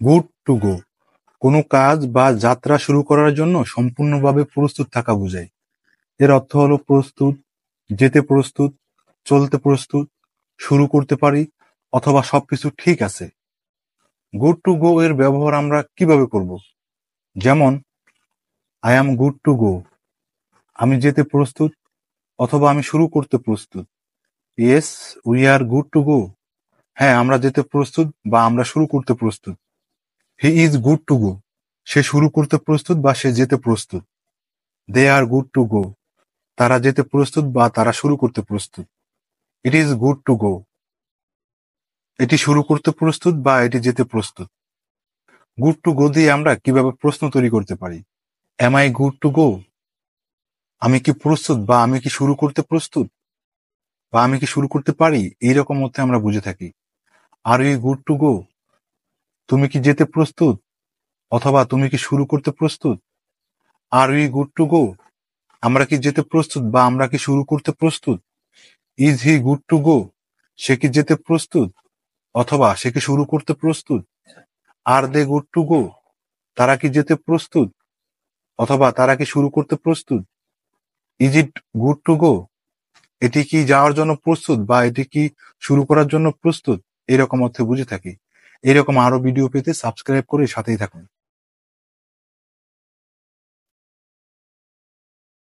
Good to গো কোনো কাজ বা যাত্রা শুরু করার জন্য সম্পূর্ণভাবে প্রস্তুত থাকা বোঝায়। এর অর্থ হলো প্রস্তুত, যেতে প্রস্তুত, চলতে প্রস্তুত, শুরু করতে পারি অথবা সবকিছু ঠিক আছে। গুড টু গো এর ব্যবহার আমরা কিভাবে করব? যেমন I am good to go, আমি যেতে প্রস্তুত অথবা আমি শুরু করতে প্রস্তুত। Yes we are good to go, হ্যাঁ আমরা যেতে প্রস্তুত বা আমরা শুরু করতে প্রস্তুত। He is good to go, সে শুরু করতে প্রস্তুত বা সে যেতে প্রস্তুত। দে আর গুড টু গো, তারা যেতে প্রস্তুত বা তারা শুরু করতে প্রস্তুত। ইট ইজ গুড টু গো, এটি শুরু করতে প্রস্তুত বা এটি যেতে প্রস্তুত। গুড টু গো দিয়ে আমরা কিভাবে প্রশ্ন তৈরি করতে পারি? Am I good to go, আমি কি প্রস্তুত বা আমি কি শুরু করতে প্রস্তুত বা আমি কি শুরু করতে পারি, এইরকম অর্থে আমরা বুঝে থাকি। Are you good to go, তুমি কি যেতে প্রস্তুত অথবা তুমি কি শুরু করতে প্রস্তুত। আর উই গুড টু গো, আমরা কি যেতে প্রস্তুত বা আমরা কি শুরু করতে প্রস্তুত। Is he good to go, সে কি যেতে প্রস্তুত অথবা সে কি শুরু করতে প্রস্তুত। আর দে গুড টু গো, তারা কি যেতে প্রস্তুত অথবা তারা কি শুরু করতে প্রস্তুত। ইজ ইট গুড টু গো, এটি কি যাওয়ার জন্য প্রস্তুত বা এটি কি শুরু করার জন্য প্রস্তুত, এরকম অর্থে বুঝে থাকি। এরকম আরো ভিডিও পেতে সাবস্ক্রাইব করে সাথেই থাকুন।